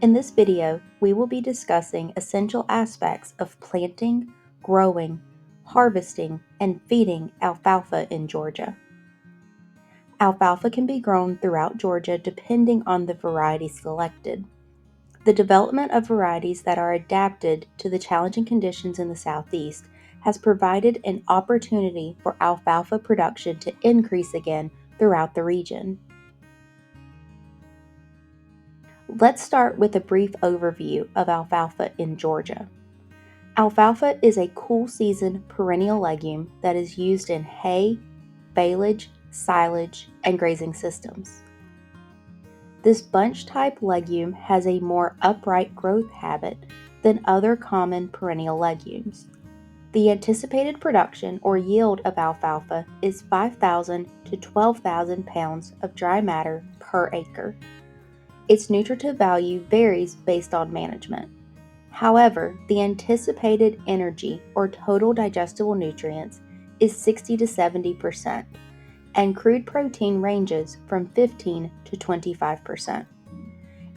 In this video, we will be discussing essential aspects of planting, growing, harvesting, and feeding alfalfa in Georgia. Alfalfa can be grown throughout Georgia depending on the variety selected. The development of varieties that are adapted to the challenging conditions in the Southeast has provided an opportunity for alfalfa production to increase again throughout the region. Let's start with a brief overview of alfalfa in Georgia. Alfalfa is a cool season perennial legume that is used in hay, baleage, silage, and grazing systems. This bunch-type legume has a more upright growth habit than other common perennial legumes. The anticipated production or yield of alfalfa is 5,000 to 12,000 pounds of dry matter per acre. Its nutritive value varies based on management. However, the anticipated energy or total digestible nutrients is 60 to 70%, and crude protein ranges from 15 to 25%.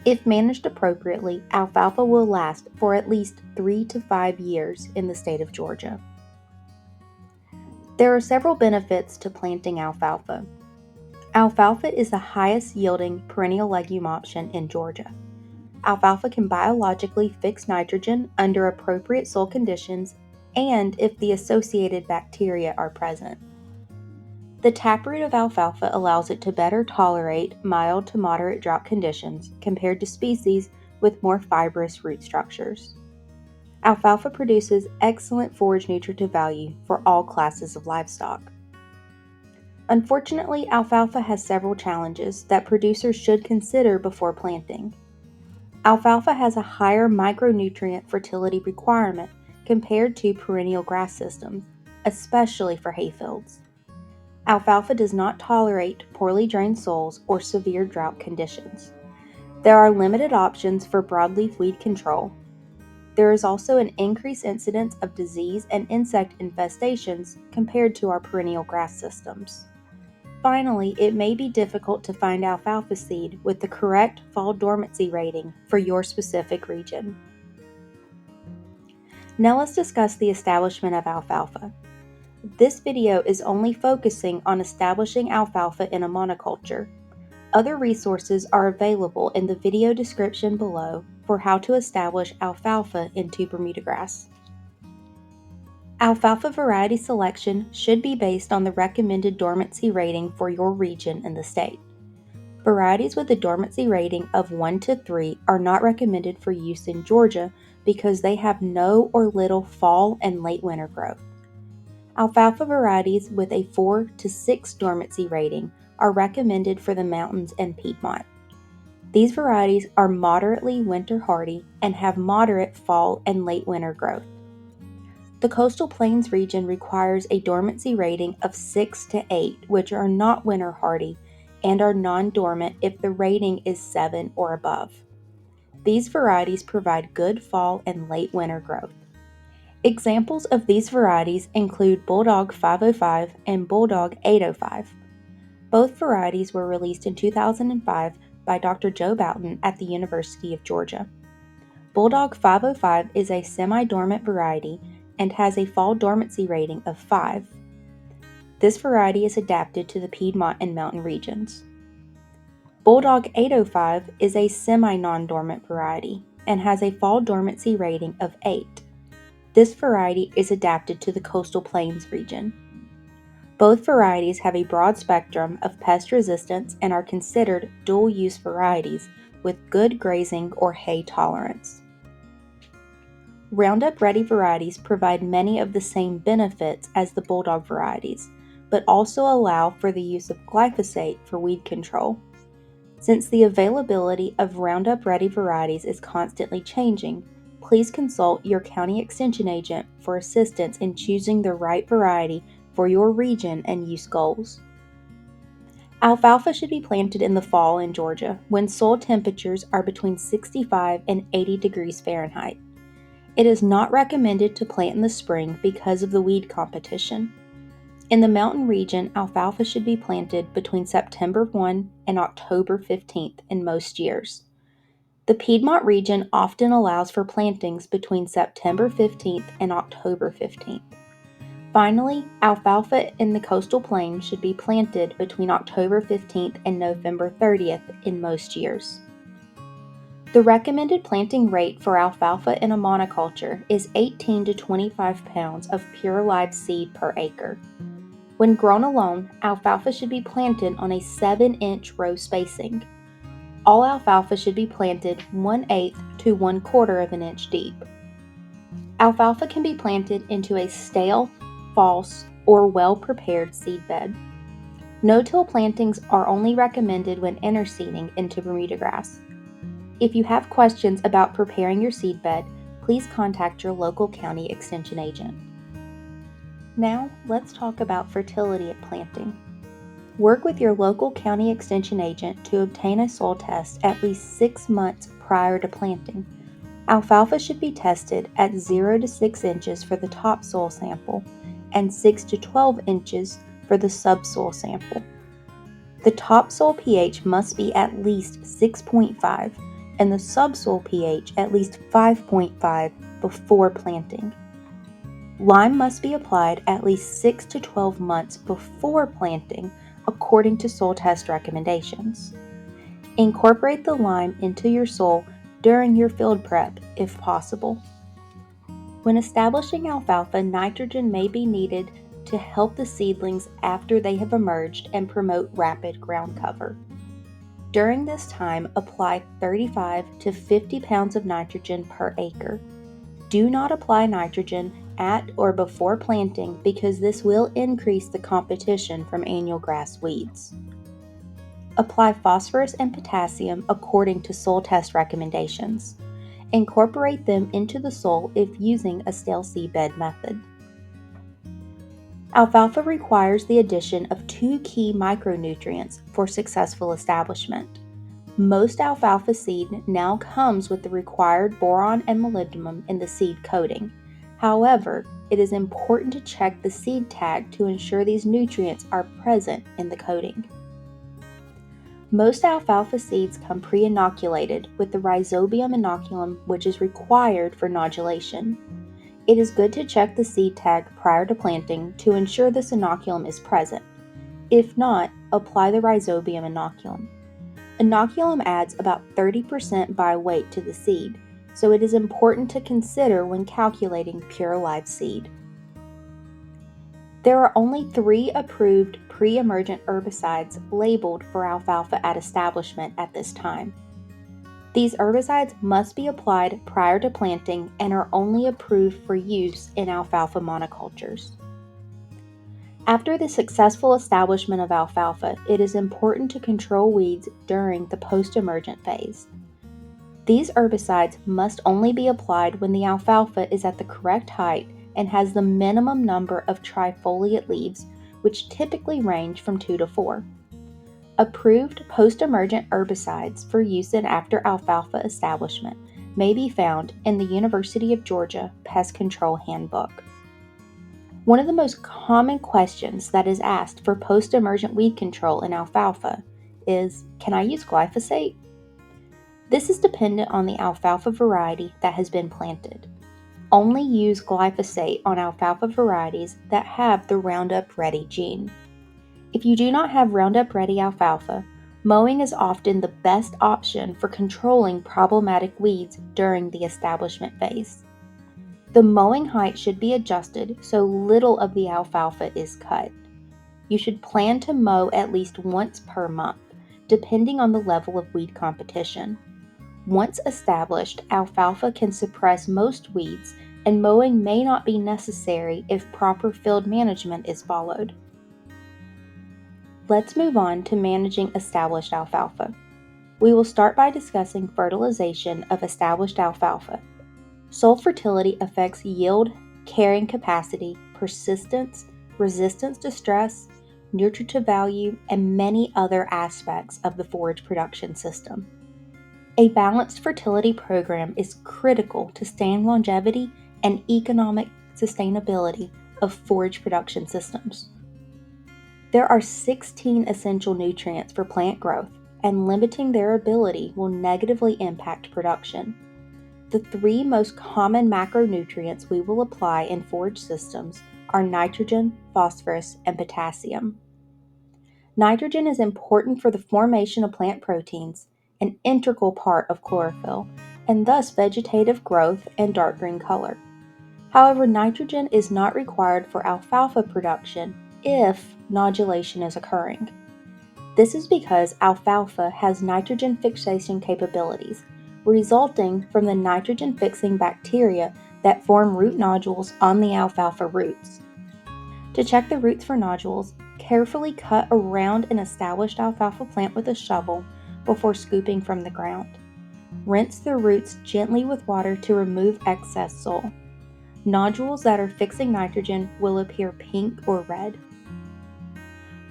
If managed appropriately, alfalfa will last for at least 3 to 5 years in the state of Georgia. There are several benefits to planting alfalfa. Alfalfa is the highest yielding perennial legume option in Georgia. Alfalfa can biologically fix nitrogen under appropriate soil conditions and if the associated bacteria are present. The taproot of alfalfa allows it to better tolerate mild to moderate drought conditions compared to species with more fibrous root structures. Alfalfa produces excellent forage nutritive value for all classes of livestock. Unfortunately, alfalfa has several challenges that producers should consider before planting. Alfalfa has a higher micronutrient fertility requirement compared to perennial grass systems, especially for hayfields. Alfalfa does not tolerate poorly drained soils or severe drought conditions. There are limited options for broadleaf weed control. There is also an increased incidence of disease and insect infestations compared to our perennial grass systems. Finally, it may be difficult to find alfalfa seed with the correct fall dormancy rating for your specific region. Now let's discuss the establishment of alfalfa. This video is only focusing on establishing alfalfa in a monoculture. Other resources are available in the video description below for how to establish alfalfa into Bermuda grass. Alfalfa variety selection should be based on the recommended dormancy rating for your region and the state. Varieties with a dormancy rating of 1 to 3 are not recommended for use in Georgia because they have no or little fall and late winter growth. Alfalfa varieties with a 4 to 6 dormancy rating are recommended for the mountains and Piedmont. These varieties are moderately winter hardy and have moderate fall and late winter growth. The coastal plains region requires a dormancy rating of 6 to 8, which are not winter hardy and are non-dormant if the rating is 7 or above. These varieties provide good fall and late winter growth. Examples of these varieties include Bulldog 505 and Bulldog 805. Both varieties were released in 2005 by Dr. Joe Boughton at the University of Georgia. Bulldog 505 is a semi-dormant variety and has a fall dormancy rating of 5. This variety is adapted to the Piedmont and mountain regions. Bulldog 805 is a semi-non-dormant variety and has a fall dormancy rating of 8. This variety is adapted to the coastal plains region. Both varieties have a broad spectrum of pest resistance and are considered dual-use varieties with good grazing or hay tolerance. Roundup-ready varieties provide many of the same benefits as the Bulldog varieties, but also allow for the use of glyphosate for weed control. Since the availability of Roundup-ready varieties is constantly changing, please consult your county extension agent for assistance in choosing the right variety for your region and use goals. Alfalfa should be planted in the fall in Georgia when soil temperatures are between 65 and 80 degrees Fahrenheit. It is not recommended to plant in the spring because of the weed competition. In the mountain region, alfalfa should be planted between September 1 and October 15th in most years. The Piedmont region often allows for plantings between September 15th and October 15th. Finally, alfalfa in the coastal plains should be planted between October 15th and November 30th in most years. The recommended planting rate for alfalfa in a monoculture is 18 to 25 pounds of pure live seed per acre. When grown alone, alfalfa should be planted on a 7-inch row spacing. All alfalfa should be planted 1/8 to 1/4 of an inch deep. Alfalfa can be planted into a stale, false, or well-prepared seedbed. No-till plantings are only recommended when interseeding into Bermuda grass. If you have questions about preparing your seedbed, please contact your local county extension agent. Now, let's talk about fertility at planting. Work with your local county extension agent to obtain a soil test at least 6 months prior to planting. Alfalfa should be tested at 0 to 6 inches for the topsoil sample and 6 to 12 inches for the subsoil sample. The topsoil pH must be at least 6.5 and the subsoil pH at least 5.5 before planting. Lime must be applied at least 6 to 12 months before planting according to soil test recommendations. Incorporate the lime into your soil during your field prep if possible. When establishing alfalfa, nitrogen may be needed to help the seedlings after they have emerged and promote rapid ground cover. During this time, apply 35 to 50 pounds of nitrogen per acre. Do not apply nitrogen at or before planting because this will increase the competition from annual grass weeds. Apply phosphorus and potassium according to soil test recommendations. Incorporate them into the soil if using a stale seedbed method. Alfalfa requires the addition of 2 key micronutrients for successful establishment. Most alfalfa seed now comes with the required boron and molybdenum in the seed coating. However, it is important to check the seed tag to ensure these nutrients are present in the coating. Most alfalfa seeds come pre-inoculated with the rhizobium inoculum, which is required for nodulation. It is good to check the seed tag prior to planting to ensure this inoculum is present. If not, apply the rhizobium inoculum. Inoculum adds about 30% by weight to the seed, so it is important to consider when calculating pure live seed. There are only 3 approved pre-emergent herbicides labeled for alfalfa at establishment at this time. These herbicides must be applied prior to planting and are only approved for use in alfalfa monocultures. After the successful establishment of alfalfa, it is important to control weeds during the post-emergent phase. These herbicides must only be applied when the alfalfa is at the correct height and has the minimum number of trifoliate leaves, which typically range from 2 to 4. Approved post-emergent herbicides for use in after alfalfa establishment may be found in the University of Georgia Pest Control Handbook. One of the most common questions that is asked for post-emergent weed control in alfalfa is, can I use glyphosate? This is dependent on the alfalfa variety that has been planted. Only use glyphosate on alfalfa varieties that have the Roundup Ready gene. If you do not have Roundup Ready alfalfa, mowing is often the best option for controlling problematic weeds during the establishment phase. The mowing height should be adjusted so little of the alfalfa is cut. You should plan to mow at least once per month, depending on the level of weed competition. Once established, alfalfa can suppress most weeds, and mowing may not be necessary if proper field management is followed. Let's move on to managing established alfalfa. We will start by discussing fertilization of established alfalfa. Soil fertility affects yield, carrying capacity, persistence, resistance to stress, nutritive value, and many other aspects of the forage production system. A balanced fertility program is critical to sustained longevity and economic sustainability of forage production systems. There are 16 essential nutrients for plant growth, and limiting their ability will negatively impact production. The three most common macronutrients we will apply in forage systems are nitrogen, phosphorus, and potassium. Nitrogen is important for the formation of plant proteins, an integral part of chlorophyll, and thus vegetative growth and dark green color. However, nitrogen is not required for alfalfa production if nodulation is occurring. This is because alfalfa has nitrogen fixation capabilities, resulting from the nitrogen-fixing bacteria that form root nodules on the alfalfa roots. To check the roots for nodules, carefully cut around an established alfalfa plant with a shovel before scooping from the ground. Rinse the roots gently with water to remove excess soil. Nodules that are fixing nitrogen will appear pink or red.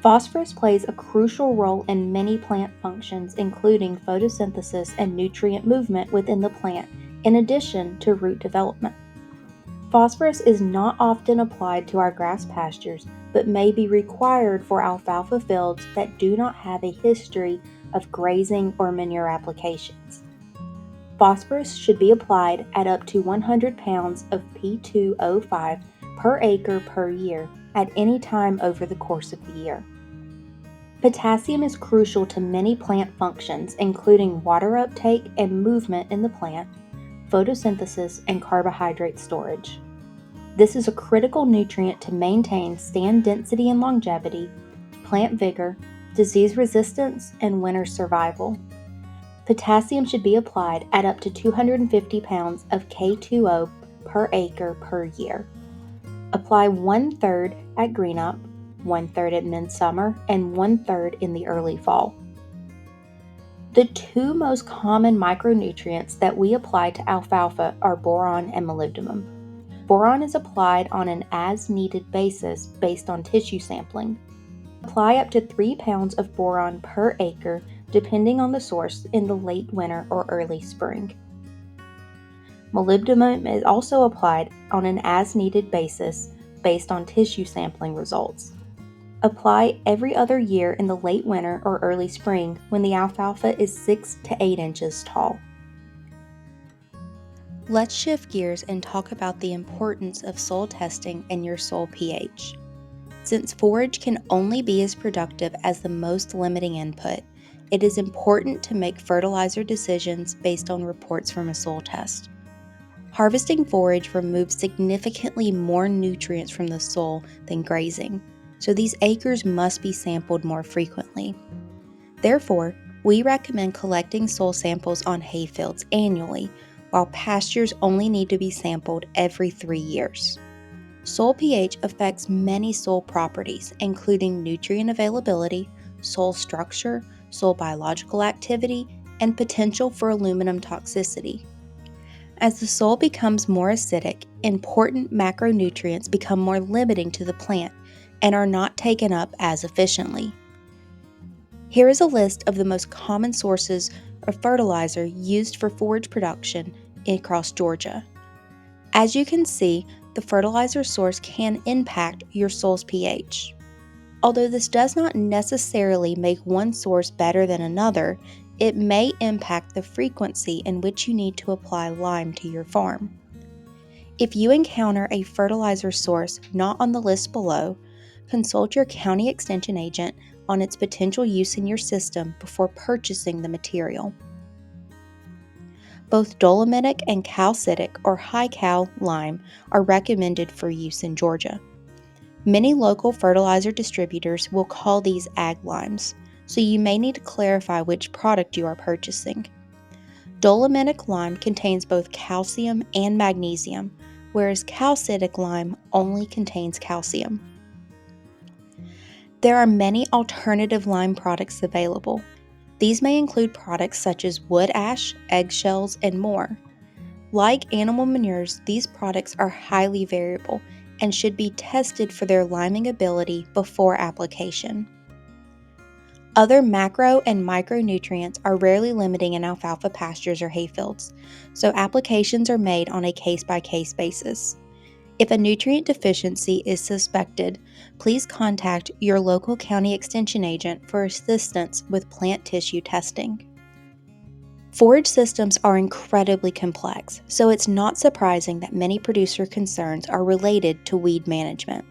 Phosphorus plays a crucial role in many plant functions, including photosynthesis and nutrient movement within the plant, in addition to root development. Phosphorus is not often applied to our grass pastures, but may be required for alfalfa fields that do not have a history of grazing or manure applications. Phosphorus should be applied at up to 100 pounds of P2O5 per acre per year at any time over the course of the year. Potassium is crucial to many plant functions, including water uptake and movement in the plant, photosynthesis, and carbohydrate storage. This is a critical nutrient to maintain stand density and longevity, plant vigor, disease resistance, and winter survival. Potassium should be applied at up to 250 pounds of K2O per acre per year. Apply 1/3 at greenup, 1/3 at midsummer, and 1/3 in the early fall. The two most common micronutrients that we apply to alfalfa are boron and molybdenum. Boron is applied on an as-needed basis based on tissue sampling. Apply up to 3 pounds of boron per acre depending on the source in the late winter or early spring. Molybdenum is also applied on an as-needed basis based on tissue sampling results. Apply every other year in the late winter or early spring when the alfalfa is 6 to 8 inches tall. Let's shift gears and talk about the importance of soil testing and your soil pH. Since forage can only be as productive as the most limiting input, it is important to make fertilizer decisions based on reports from a soil test. Harvesting forage removes significantly more nutrients from the soil than grazing, so these acres must be sampled more frequently. Therefore, we recommend collecting soil samples on hayfields annually, while pastures only need to be sampled every 3 years. Soil pH affects many soil properties, including nutrient availability, soil structure, soil biological activity, and potential for aluminum toxicity. As the soil becomes more acidic, important macronutrients become more limiting to the plant and are not taken up as efficiently. Here is a list of the most common sources of fertilizer used for forage production across Georgia. As you can see, the fertilizer source can impact your soil's pH. Although this does not necessarily make one source better than another, it may impact the frequency in which you need to apply lime to your farm. If you encounter a fertilizer source not on the list below, consult your county extension agent on its potential use in your system before purchasing the material. Both dolomitic and calcitic or high cal lime are recommended for use in Georgia. Many local fertilizer distributors will call these ag limes, so you may need to clarify which product you are purchasing. Dolomitic lime contains both calcium and magnesium, whereas calcitic lime only contains calcium. There are many alternative lime products available. These may include products such as wood ash, eggshells, and more. Like animal manures, these products are highly variable and should be tested for their liming ability before application. Other macro and micronutrients are rarely limiting in alfalfa pastures or hayfields, so applications are made on a case-by-case basis. If a nutrient deficiency is suspected, please contact your local county extension agent for assistance with plant tissue testing. Forage systems are incredibly complex, so it's not surprising that many producer concerns are related to weed management.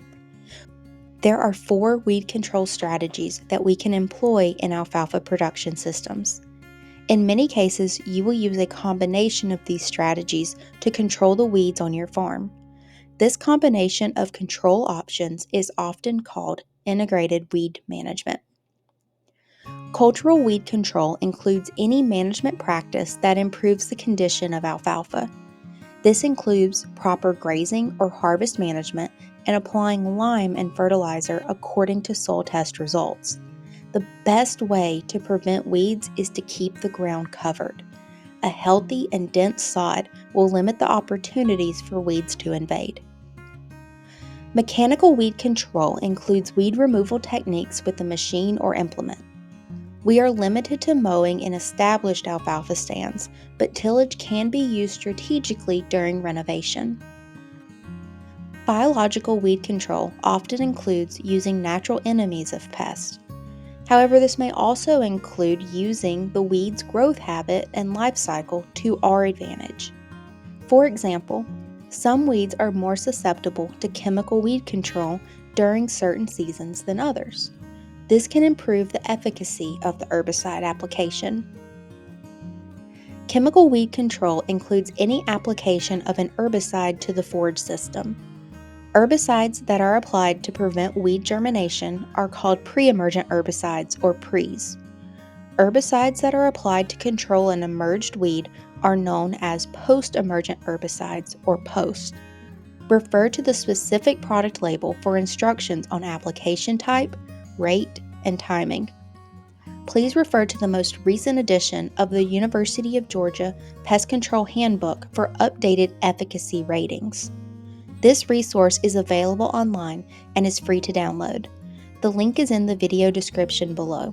There are 4 weed control strategies that we can employ in alfalfa production systems. In many cases, you will use a combination of these strategies to control the weeds on your farm. This combination of control options is often called integrated weed management. Cultural weed control includes any management practice that improves the condition of alfalfa. This includes proper grazing or harvest management and applying lime and fertilizer according to soil test results. The best way to prevent weeds is to keep the ground covered. A healthy and dense sod will limit the opportunities for weeds to invade. Mechanical weed control includes weed removal techniques with a machine or implement. We are limited to mowing in established alfalfa stands, but tillage can be used strategically during renovation. Biological weed control often includes using natural enemies of pests. However, this may also include using the weed's growth habit and life cycle to our advantage. For example, some weeds are more susceptible to chemical weed control during certain seasons than others. This can improve the efficacy of the herbicide application. Chemical weed control includes any application of an herbicide to the forage system. Herbicides that are applied to prevent weed germination are called pre-emergent herbicides or PREs. Herbicides that are applied to control an emerged weed are known as post-emergent herbicides or POST. Refer to the specific product label for instructions on application type, rate, and timing. Please refer to the most recent edition of the University of Georgia Pest Control Handbook for updated efficacy ratings. This resource is available online and is free to download. The link is in the video description below.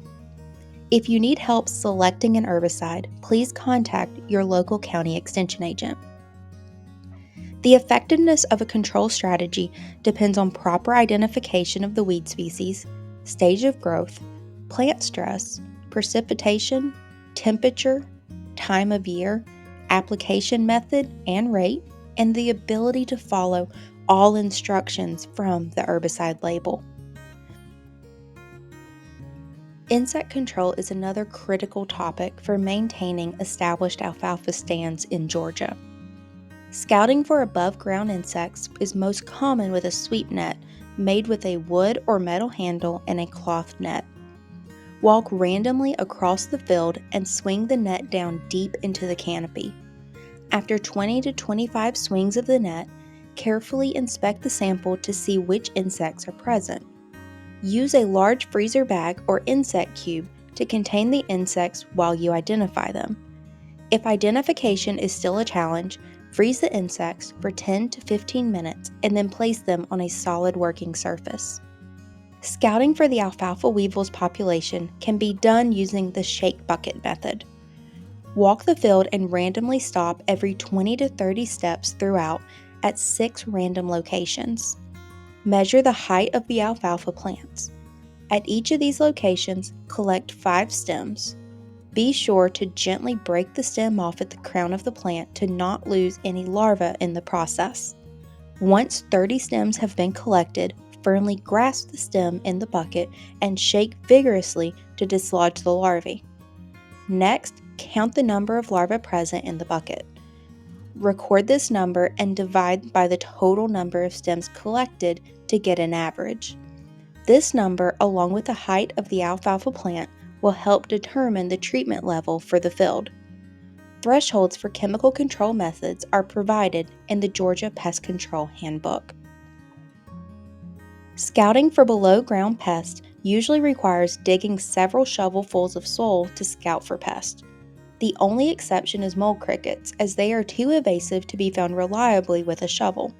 If you need help selecting an herbicide, please contact your local county extension agent. The effectiveness of a control strategy depends on proper identification of the weed species, stage of growth, plant stress, precipitation, temperature, time of year, application method and rate, and the ability to follow all instructions from the herbicide label. Insect control is another critical topic for maintaining established alfalfa stands in Georgia. Scouting for above-ground insects is most common with a sweep net made with a wood or metal handle and a cloth net. Walk randomly across the field and swing the net down deep into the canopy. After 20 to 25 swings of the net, carefully inspect the sample to see which insects are present. Use a large freezer bag or insect cube to contain the insects while you identify them. If identification is still a challenge, freeze the insects for 10 to 15 minutes and then place them on a solid working surface. Scouting for the alfalfa weevils population can be done using the shake bucket method. Walk the field and randomly stop every 20 to 30 steps throughout at 6 random locations. Measure the height of the alfalfa plants. At each of these locations, collect 5 stems. Be sure to gently break the stem off at the crown of the plant to not lose any larvae in the process. Once 30 stems have been collected, firmly grasp the stem in the bucket and shake vigorously to dislodge the larvae. Next, count the number of larvae present in the bucket. Record this number and divide by the total number of stems collected to get an average. This number, along with the height of the alfalfa plant, will help determine the treatment level for the field. Thresholds for chemical control methods are provided in the Georgia Pest Control Handbook. Scouting for below-ground pests usually requires digging several shovelfuls of soil to scout for pests. The only exception is mole crickets, as they are too evasive to be found reliably with a shovel.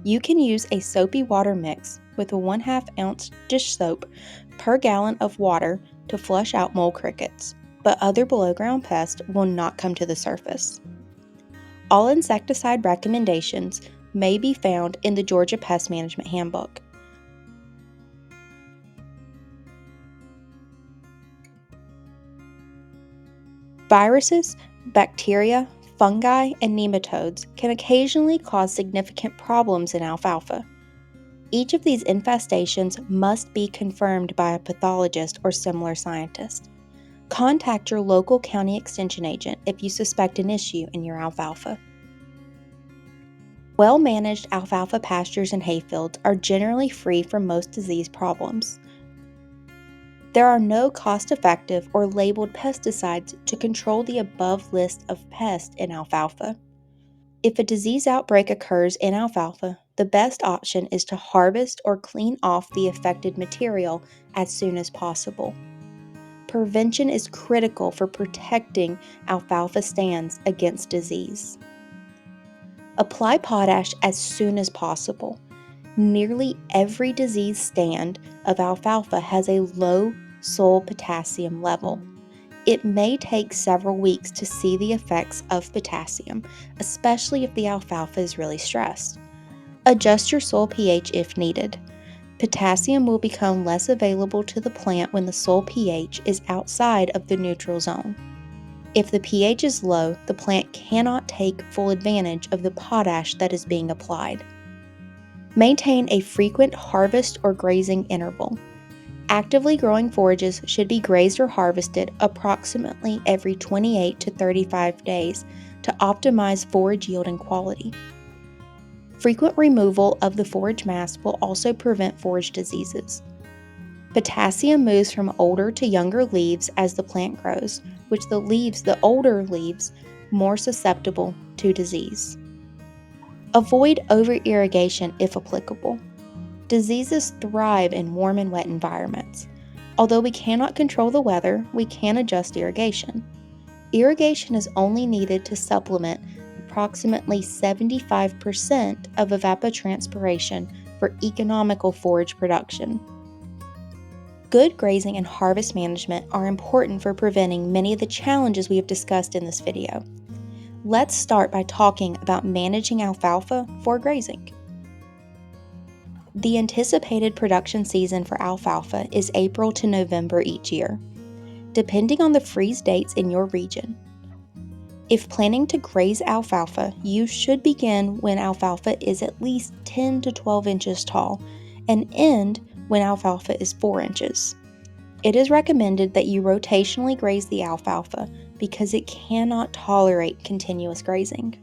You can use a soapy water mix with a 1/2 ounce dish soap per gallon of water to flush out mole crickets, but other below-ground pests will not come to the surface. All insecticide recommendations may be found in the Georgia Pest Management Handbook. Viruses, bacteria, fungi, and nematodes can occasionally cause significant problems in alfalfa. Each of these infestations must be confirmed by a pathologist or similar scientist. Contact your local county extension agent if you suspect an issue in your alfalfa. Well-managed alfalfa pastures and hayfields are generally free from most disease problems. There are no cost-effective or labeled pesticides to control the above list of pests in alfalfa. If a disease outbreak occurs in alfalfa, the best option is to harvest or clean off the affected material as soon as possible. Prevention is critical for protecting alfalfa stands against disease. Apply potash as soon as possible. Nearly every diseased stand of alfalfa has a low soil potassium level. It may take several weeks to see the effects of potassium, especially if the alfalfa is really stressed. Adjust your soil pH if needed. Potassium will become less available to the plant when the soil pH is outside of the neutral zone. If the pH is low, the plant cannot take full advantage of the potash that is being applied. Maintain a frequent harvest or grazing interval. Actively growing forages should be grazed or harvested approximately every 28 to 35 days to optimize forage yield and quality. Frequent removal of the forage mass will also prevent forage diseases. Potassium moves from older to younger leaves as the plant grows, which leaves the older leaves more susceptible to disease. Avoid over-irrigation if applicable. Diseases thrive in warm and wet environments. Although we cannot control the weather, we can adjust irrigation. Irrigation is only needed to supplement approximately 75% of evapotranspiration for economical forage production. Good grazing and harvest management are important for preventing many of the challenges we have discussed in this video. Let's start by talking about managing alfalfa for grazing. The anticipated production season for alfalfa is April to November each year, depending on the freeze dates in your region. If planning to graze alfalfa, you should begin when alfalfa is at least 10 to 12 inches tall and end when alfalfa is 4 inches. It is recommended that you rotationally graze the alfalfa because it cannot tolerate continuous grazing.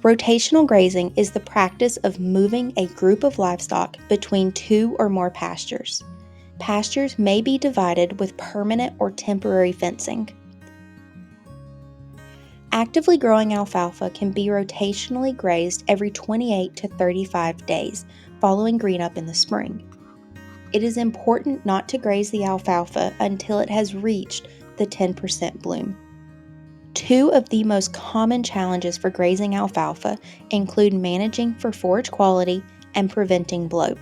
Rotational grazing is the practice of moving a group of livestock between two or more pastures. Pastures may be divided with permanent or temporary fencing. Actively growing alfalfa can be rotationally grazed every 28 to 35 days following greenup in the spring. It is important not to graze the alfalfa until it has reached the 10% bloom. Two of the most common challenges for grazing alfalfa include managing for forage quality and preventing bloat.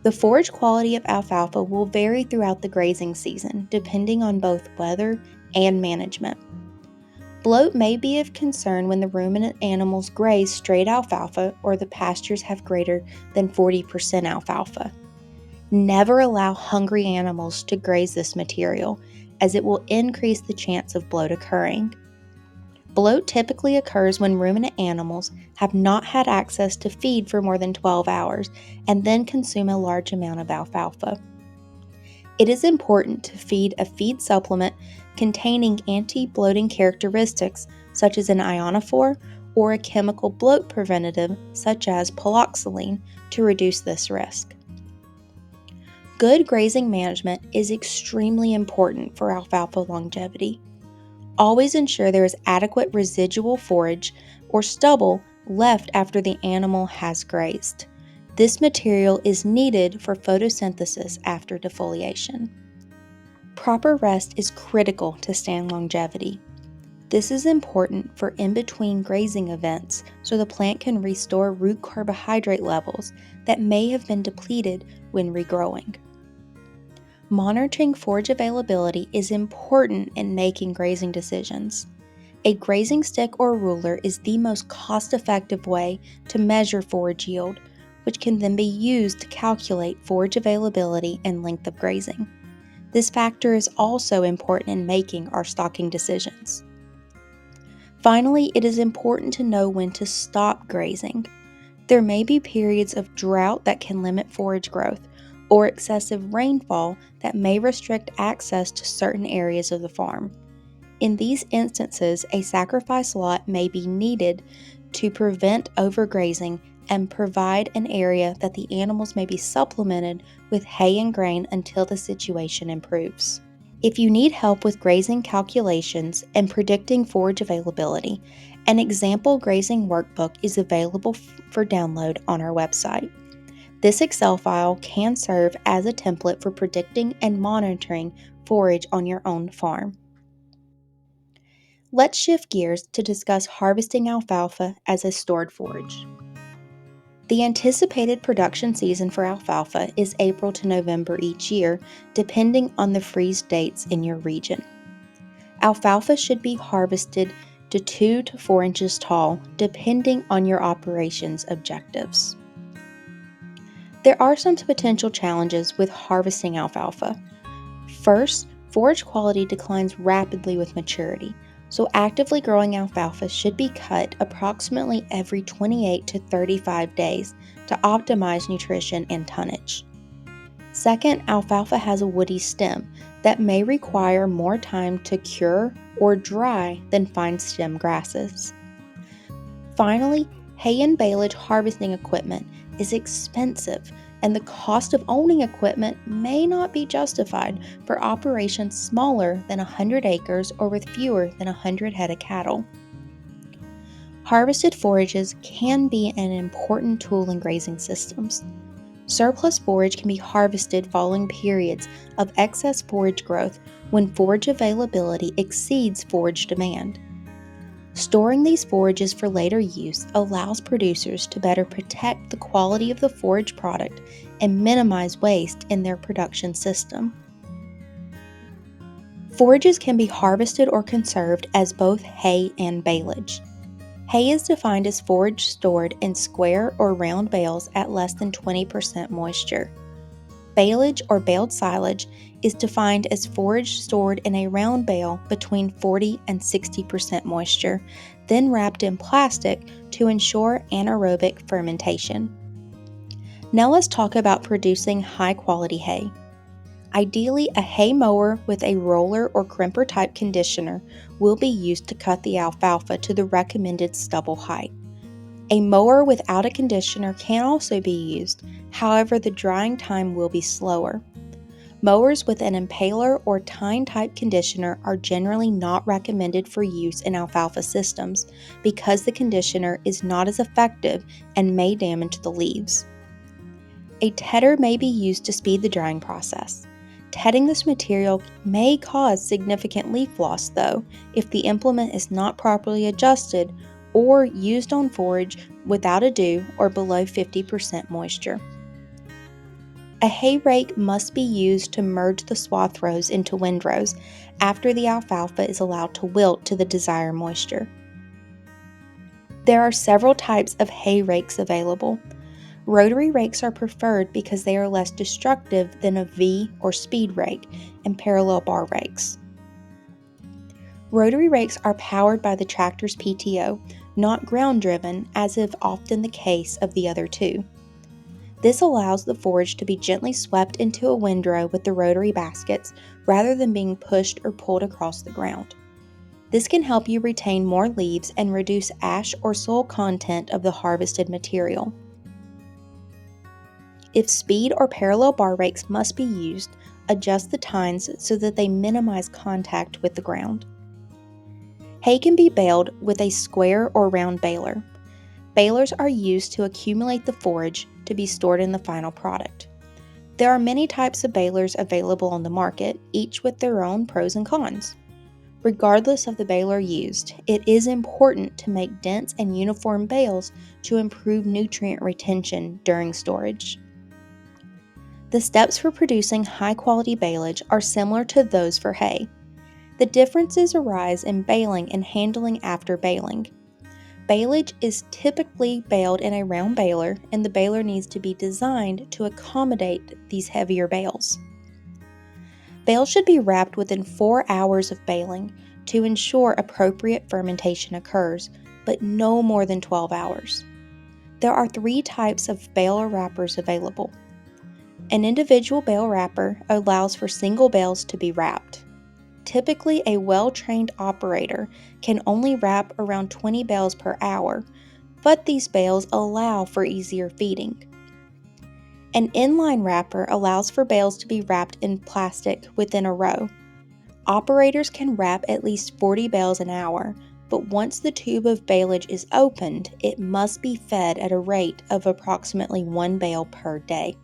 The forage quality of alfalfa will vary throughout the grazing season, depending on both weather and management. Bloat may be of concern when the ruminant animals graze straight alfalfa or the pastures have greater than 40% alfalfa. Never allow hungry animals to graze this material, as it will increase the chance of bloat occurring. Bloat typically occurs when ruminant animals have not had access to feed for more than 12 hours and then consume a large amount of alfalfa. It is important to feed a feed supplement containing anti-bloating characteristics such as an ionophore or a chemical bloat preventative such as paloxylene to reduce this risk. Good grazing management is extremely important for alfalfa longevity. Always ensure there is adequate residual forage or stubble left after the animal has grazed. This material is needed for photosynthesis after defoliation. Proper rest is critical to stand longevity. This is important for in-between grazing events so the plant can restore root carbohydrate levels that may have been depleted when regrowing. Monitoring forage availability is important in making grazing decisions. A grazing stick or ruler is the most cost-effective way to measure forage yield, which can then be used to calculate forage availability and length of grazing. This factor is also important in making our stocking decisions. Finally, it is important to know when to stop grazing. There may be periods of drought that can limit forage growth, or excessive rainfall that may restrict access to certain areas of the farm. In these instances, a sacrifice lot may be needed to prevent overgrazing and provide an area that the animals may be supplemented with hay and grain until the situation improves. If you need help with grazing calculations and predicting forage availability, an example grazing workbook is available for download on our website. This Excel file can serve as a template for predicting and monitoring forage on your own farm. Let's shift gears to discuss harvesting alfalfa as a stored forage. The anticipated production season for alfalfa is April to November each year, depending on the freeze dates in your region. Alfalfa should be harvested to 2 to 4 inches tall, depending on your operations objectives. There are some potential challenges with harvesting alfalfa. First, forage quality declines rapidly with maturity, so actively growing alfalfa should be cut approximately every 28 to 35 days to optimize nutrition and tonnage. Second, alfalfa has a woody stem that may require more time to cure or dry than fine stem grasses. Finally, hay and baleage harvesting equipment is expensive, and the cost of owning equipment may not be justified for operations smaller than 100 acres or with fewer than 100 head of cattle. Harvested forages can be an important tool in grazing systems. Surplus forage can be harvested following periods of excess forage growth when forage availability exceeds forage demand. Storing these forages for later use allows producers to better protect the quality of the forage product and minimize waste in their production system. Forages can be harvested or conserved as both hay and baleage. Hay is defined as forage stored in square or round bales at less than 20% moisture. Baleage or baled silage is defined as forage stored in a round bale between 40 and 60% moisture, then wrapped in plastic to ensure anaerobic fermentation. Now let's talk about producing high-quality hay. Ideally, a hay mower with a roller or crimper type conditioner will be used to cut the alfalfa to the recommended stubble height. A mower without a conditioner can also be used, however the drying time will be slower. Mowers with an impaler or tine type conditioner are generally not recommended for use in alfalfa systems because the conditioner is not as effective and may damage the leaves. A tedder may be used to speed the drying process. Tedding this material may cause significant leaf loss, though, if the implement is not properly adjusted or used on forage without a dew or below 50% moisture. A hay rake must be used to merge the swath rows into windrows after the alfalfa is allowed to wilt to the desired moisture. There are several types of hay rakes available. Rotary rakes are preferred because they are less destructive than a V or speed rake and parallel bar rakes. Rotary rakes are powered by the tractor's PTO, not ground-driven, as is often the case of the other two. This allows the forage to be gently swept into a windrow with the rotary baskets rather than being pushed or pulled across the ground. This can help you retain more leaves and reduce ash or soil content of the harvested material. If speed or parallel bar rakes must be used, adjust the tines so that they minimize contact with the ground. Hay can be baled with a square or round baler. Balers are used to accumulate the forage to be stored in the final product. There are many types of balers available on the market, each with their own pros and cons. Regardless of the baler used, it is important to make dense and uniform bales to improve nutrient retention during storage. The steps for producing high-quality baleage are similar to those for hay. The differences arise in baling and handling after baling. Balage is typically baled in a round baler, and the baler needs to be designed to accommodate these heavier bales. Bales should be wrapped within 4 hours of baling to ensure appropriate fermentation occurs, but no more than 12 hours. There are 3 types of baler wrappers available. An individual bale wrapper allows for single bales to be wrapped. Typically, a well-trained operator can only wrap around 20 bales per hour, but these bales allow for easier feeding. An inline wrapper allows for bales to be wrapped in plastic within a row. Operators can wrap at least 40 bales an hour, but once the tube of balage is opened, it must be fed at a rate of approximately 1 bale per day.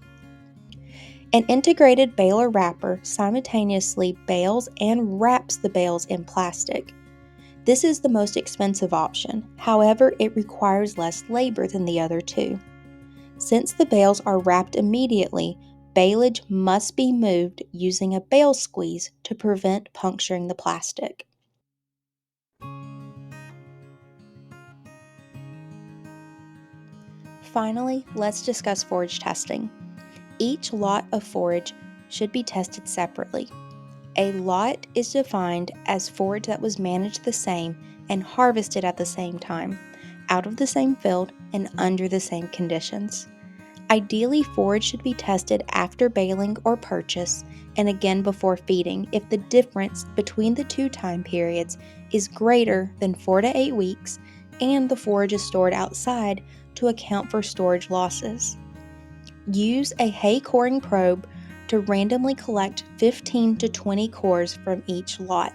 An integrated baler wrapper simultaneously bales and wraps the bales in plastic. This is the most expensive option, however, it requires less labor than the other two. Since the bales are wrapped immediately, balage must be moved using a bale squeeze to prevent puncturing the plastic. Finally, let's discuss forage testing. Each lot of forage should be tested separately. A lot is defined as forage that was managed the same and harvested at the same time, out of the same field and under the same conditions. Ideally, forage should be tested after baling or purchase and again before feeding if the difference between the two time periods is greater than 4 to 8 weeks and the forage is stored outside to account for storage losses. Use a hay coring probe to randomly collect 15 to 20 cores from each lot.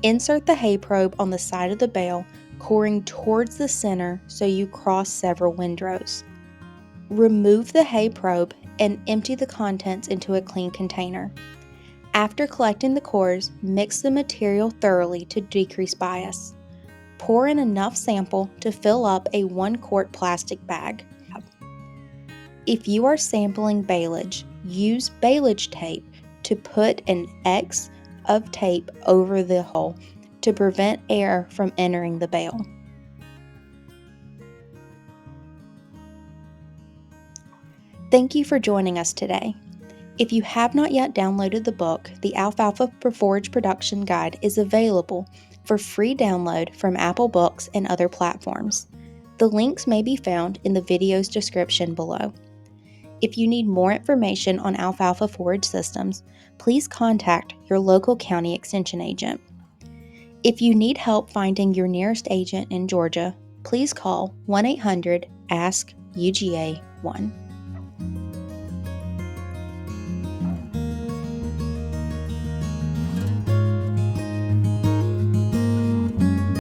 Insert the hay probe on the side of the bale, coring towards the center so you cross several windrows. Remove the hay probe and empty the contents into a clean container. After collecting the cores, mix the material thoroughly to decrease bias. Pour in enough sample to fill up a 1-quart plastic bag. If you are sampling balage, use balage tape to put an X of tape over the hole to prevent air from entering the bale. Thank you for joining us today. If you have not yet downloaded the book, the Alfalfa Forage Production Guide is available for free download from Apple Books and other platforms. The links may be found in the video's description below. If you need more information on alfalfa forage systems, please contact your local county extension agent. If you need help finding your nearest agent in Georgia, please call 1-800-ASK-UGA-1.